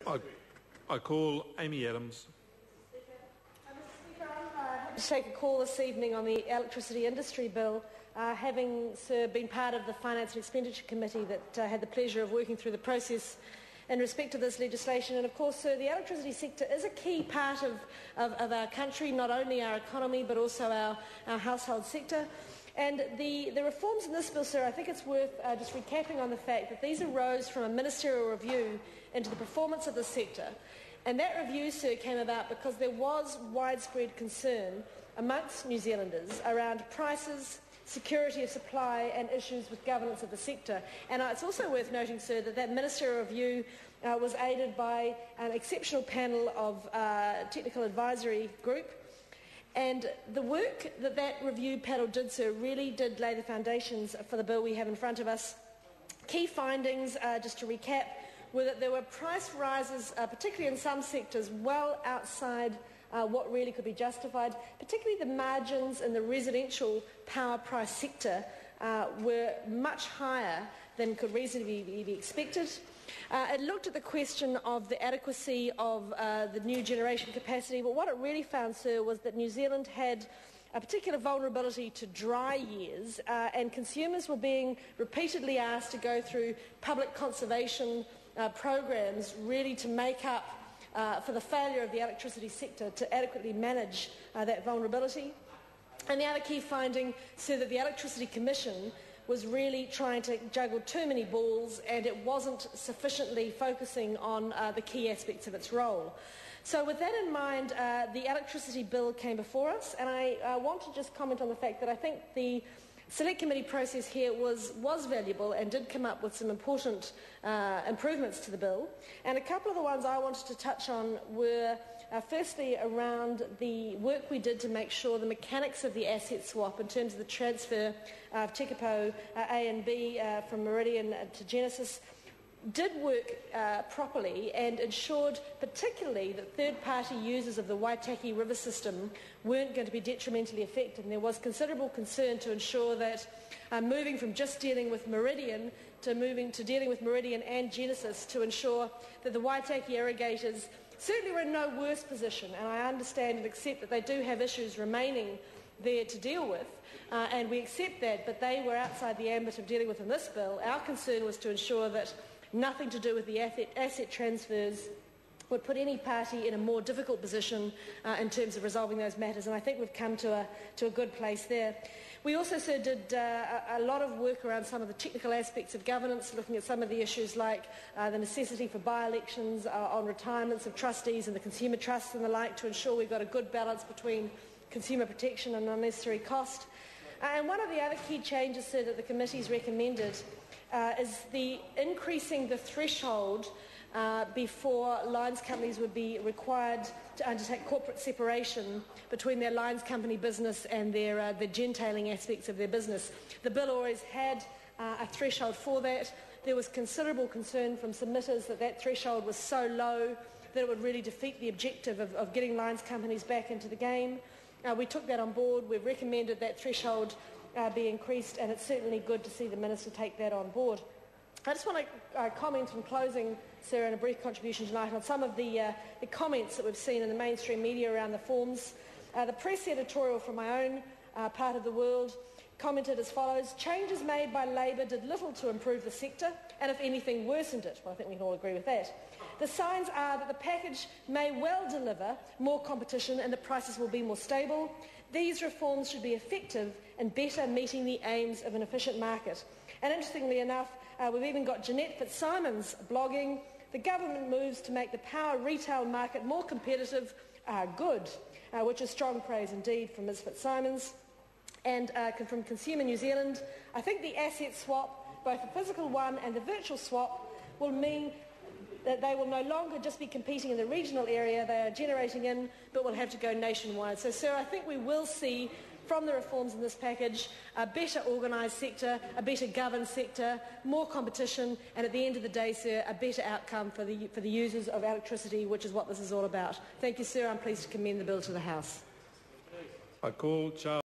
I call Amy Adams. To take a call this evening on the electricity industry bill, having been part of the Finance and Expenditure Committee that had the pleasure of working through the process in respect to this legislation. And of course, sir, the electricity sector is a key part of our country, not only our economy but also our household sector. And the reforms in this bill, sir, I think it's worth just recapping on the fact that these arose from a ministerial review into the performance of the sector. And that review, sir, came about because there was widespread concern amongst New Zealanders around prices, security of supply and issues with governance of the sector. And it's also worth noting, sir, that ministerial review was aided by an exceptional panel of technical advisory group. And the work that review panel did, sir, really did lay the foundations for the bill we have in front of us. Key findings, just to recap, were that there were price rises, particularly in some sectors, well outside what really could be justified. Particularly the margins in the residential power price sector were much higher than could reasonably be expected. It looked at the question of the adequacy of the new generation capacity, but what it really found, sir, was that New Zealand had a particular vulnerability to dry years, and consumers were being repeatedly asked to go through public conservation programs really to make up for the failure of the electricity sector to adequately manage that vulnerability. And the other key finding said that the Electricity Commission was really trying to juggle too many balls, and it wasn't sufficiently focusing on the key aspects of its role. So with that in mind, the electricity bill came before us, and I want to just comment on the fact that I think the Select Committee process here was valuable and did come up with some important improvements to the bill. And a couple of the ones I wanted to touch on were firstly around the work we did to make sure the mechanics of the asset swap in terms of the transfer of Tekapo A and B from Meridian to Genesis did work properly and ensured particularly that third-party users of the Waitaki River system weren't going to be detrimentally affected. And there was considerable concern to ensure that moving from just dealing with Meridian to moving to dealing with Meridian and Genesis to ensure that the Waitaki irrigators certainly were in no worse position. And I understand and accept that they do have issues remaining there to deal with, and we accept that, but they were outside the ambit of dealing with in this bill. Our concern was to ensure that nothing to do with the asset transfers would put any party in a more difficult position in terms of resolving those matters, and I think we've come to a good place there. We also, sir, did a lot of work around some of the technical aspects of governance, looking at some of the issues like the necessity for by-elections on retirements of trustees and the consumer trusts and the like, to ensure we've got a good balance between consumer protection and unnecessary cost. And one of the other key changes, sir, that the committee's recommended is the increasing the threshold before lines companies would be required to undertake corporate separation between their lines company business and their the gentailing aspects of their business. The bill always had a threshold for that. There was considerable concern from submitters that that threshold was so low that it would really defeat the objective of getting lines companies back into the game. We took that on board. We've recommended that threshold be increased, and it's certainly good to see the Minister take that on board. I just want to comment in closing, sir, and a brief contribution tonight on some of the comments that we've seen in the mainstream media around the forms. The press editorial from my own part of the world commented as follows: changes made by Labor did little to improve the sector, and if anything worsened it. Well, I think we can all agree with that. The signs are that the package may well deliver more competition and the prices will be more stable. These reforms should be effective and better meeting the aims of an efficient market. And interestingly enough, we've even got Jeanette Fitzsimons blogging, "The government moves to make the power retail market more competitive are good," which is strong praise indeed from Ms Fitzsimons. And from Consumer New Zealand, I think the asset swap, both the physical one and the virtual swap, will mean that they will no longer just be competing in the regional area they are generating in, but will have to go nationwide. So, sir, I think we will see from the reforms in this package a better organised sector, a better governed sector, more competition, and at the end of the day, sir, a better outcome for the users of electricity, which is what this is all about. Thank you, sir. I'm pleased to commend the bill to the House. I call Charles